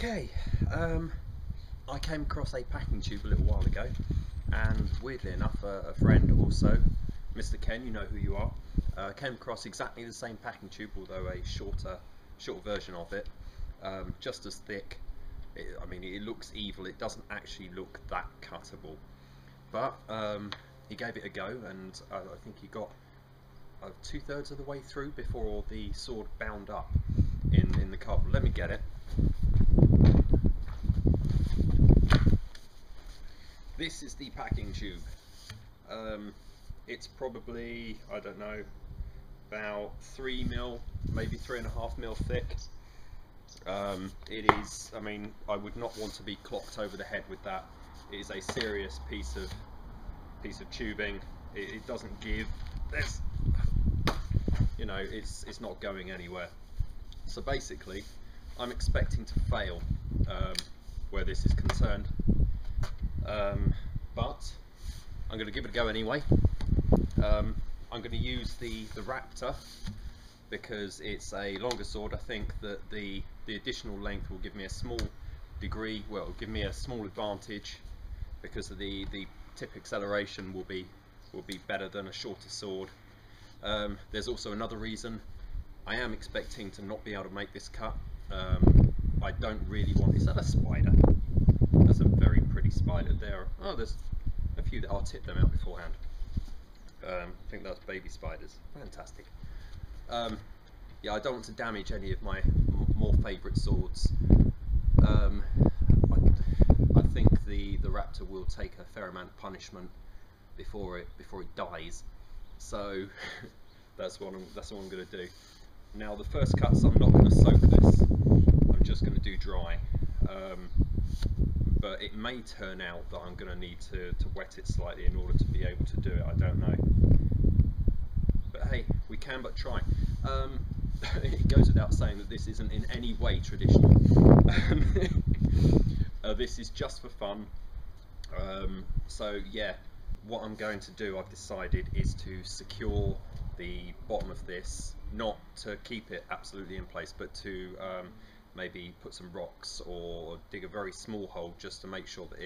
Okay, I came across a packing tube a little while ago, and weirdly enough, a friend also, Mr. Ken, you know who you are, came across exactly the same packing tube, although a shorter version of it, just as thick. I mean, it looks evil. It doesn't actually look that cuttable, but he gave it a go, and I think he got 2/3 of the way through before the sword bound up in the cardboard. Let me get it. This is the packing tube. It's probably, I don't know, about 3 mil, maybe 3.5 mil thick. It is, I mean, I would not want to be clocked over the head with that. It is a serious piece of tubing. It doesn't give. There's, you know, it's not going anywhere. So basically, I'm expecting to fail where this is concerned. But I'm going to give it a go anyway. I'm going to use the Raptor because it's a longer sword. I think that the additional length will give me a small degree, well, it'll give me a small advantage because of the tip acceleration will be better than a shorter sword. There's also another reason. I am expecting to not be able to make this cut. I don't really want. Is that a spider? That's a very pretty spider there. Oh, there's a few that I'll tip them out beforehand. I think that's baby spiders. Fantastic. Yeah, I don't want to damage any of my more favourite swords. I think the Raptor will take a fair amount of punishment before it dies. So that's what I'm going to do. Now the first cuts, I'm not going to soak this. I'm just going to do dry. But it may turn out that I'm going to need to wet it slightly in order to be able to do it. I don't know. But hey, we can but try. It goes without saying that this isn't in any way traditional. This is just for fun. So yeah, what I'm going to do, I've decided, is to secure the bottom of this, not to keep it absolutely in place, but to maybe put some rocks or dig a very small hole just to make sure that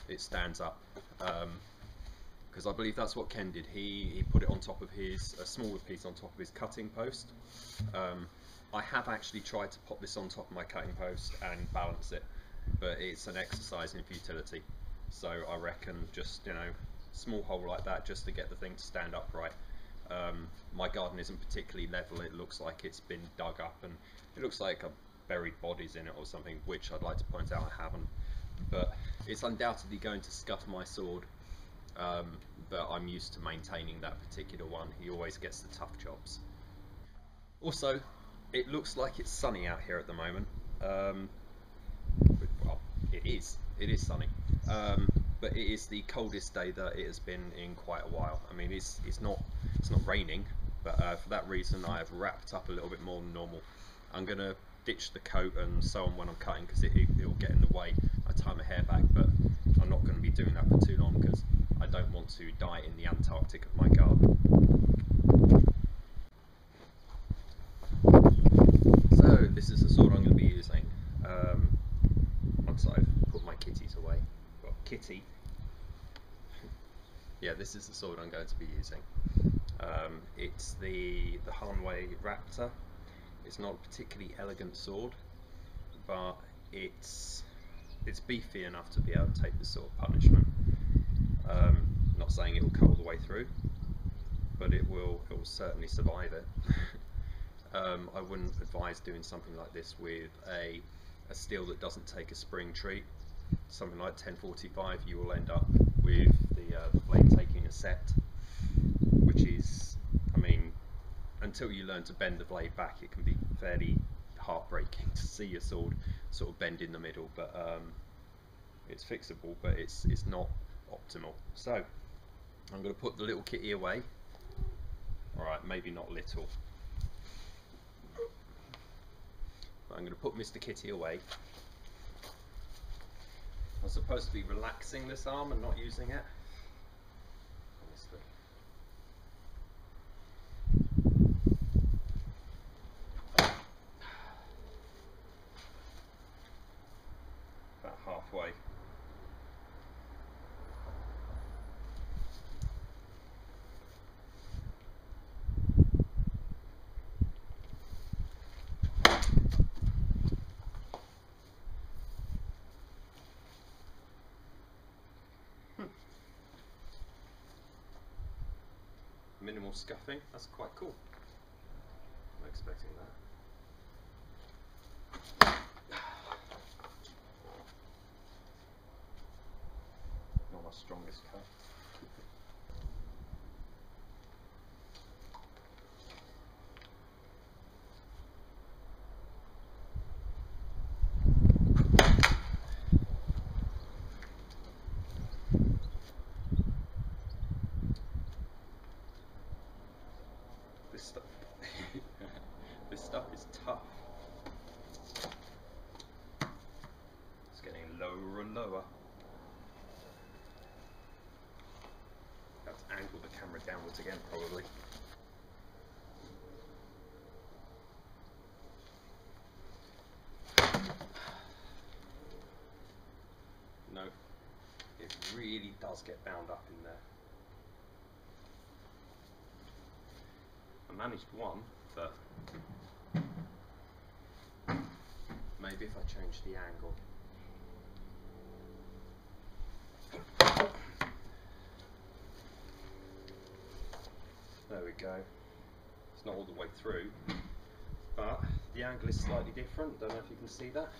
it stands up. Because I believe that's what Ken did. He put it on top of a smaller piece on top of his cutting post. I have actually tried to pop this on top of my cutting post and balance it, but it's an exercise in futility. So I reckon just, you know, small hole like that just to get the thing to stand upright. My garden isn't particularly level. It looks like it's been dug up, and it looks like I've buried bodies in it or something, which I'd like to point out I haven't. But it's undoubtedly going to scuff my sword. But I'm used to maintaining that particular one. He always gets the tough jobs. Also, it looks like it's sunny out here at the moment. Well, it is sunny. But it is the coldest day that it has been in quite a while. I mean, it's not raining, but for that reason I have wrapped up a little bit more than normal. I'm gonna ditch the coat and so on when I'm cutting because it'll get in the way. I tie my hair back, but I'm not going to be doing that for too long because I don't want to die in the Antarctic of my garden. So this is the sword I'm going to be using. Once I've put my kitties away. Well, kitty. Yeah, this is the sword I'm going to be using. It's the Hanwei Raptor. It's not a particularly elegant sword, but it's beefy enough to be able to take this sort of punishment. Not saying it will cut all the way through, but it will certainly survive it. I wouldn't advise doing something like this with a steel that doesn't take a spring treat. Something like 1045, you will end up with the blade taking a set, which is, I mean, until you learn to bend the blade back, it can be fairly heartbreaking to see your sword sort of bend in the middle. But it's fixable, but it's not optimal. So I'm going to put the little kitty away. Alright, maybe not little. But I'm going to put Mr. Kitty away. I'm supposed to be relaxing this arm and not using it. minimal scuffing. That's quite cool. I'm expecting that. Not my strongest cut. This stuff is tough. It's getting lower and lower. I have to angle the camera downwards again, probably. No, it really does get bound up in there. I managed one, but maybe if I change the angle. There we go. It's not all the way through, but the angle is slightly different. Don't know if you can see that.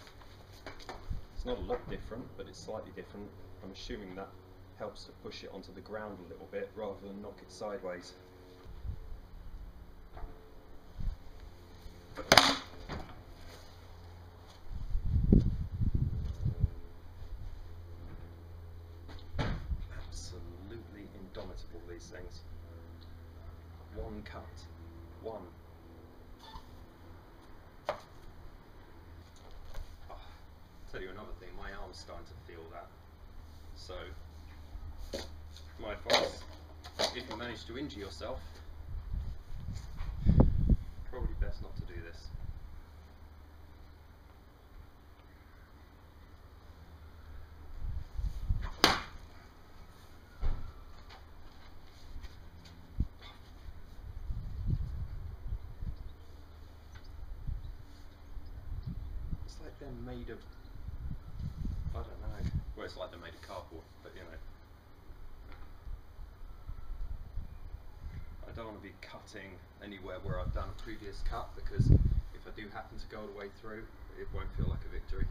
It's not a lot different, but it's slightly different. I'm assuming that helps to push it onto the ground a little bit rather than knock it sideways. Absolutely indomitable, these things. One cut. One. Oh, tell you another thing, my arm's starting to feel that. So, my advice, if you manage to injure yourself, probably best not to do this. It's like they're made of, I don't know, well it's like they're made of cardboard, but you know. I don't want to be cutting anywhere where I've done a previous cut, because if I do happen to go all the way through, it won't feel like a victory.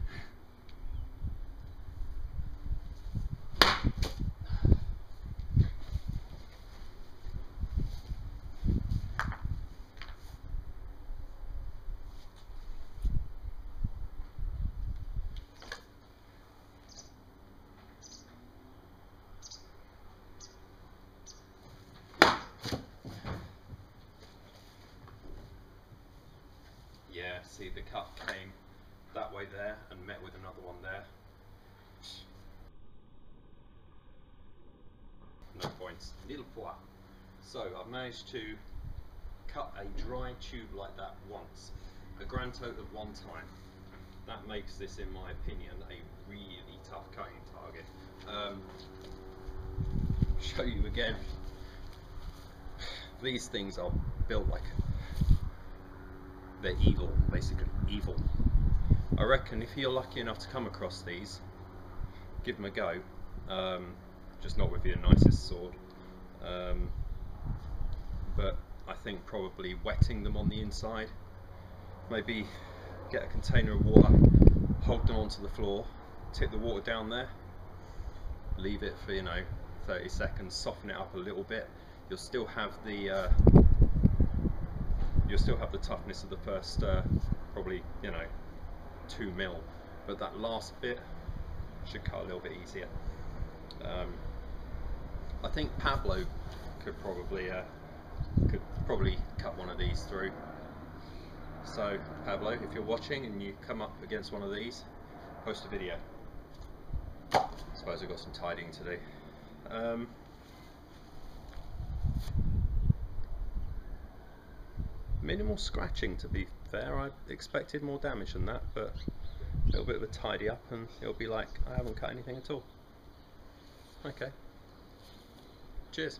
Yeah, see, the cut came that way there and met with another one there. No points. Little pois. So I've managed to cut a dry tube like that once, a grand total of one time. That makes this, in my opinion, a really tough cutting target. Show you again. These things are built like, they're evil, basically, evil. I reckon if you're lucky enough to come across these, give them a go, just not with your nicest sword, but I think probably wetting them on the inside, maybe get a container of water, hold them onto the floor, tip the water down there, leave it for 30 seconds, soften it up a little bit. You'll still have the toughness of the first probably 2 mil, but that last bit should cut a little bit easier. I think Pablo could probably cut one of these through. So Pablo, if you're watching and you come up against one of these, post a video. I suppose I've got some tidying to do. Minimal scratching, to be fair. I expected more damage than that, but a little bit of a tidy up and it'll be like I haven't cut anything at all. Okay. Cheers.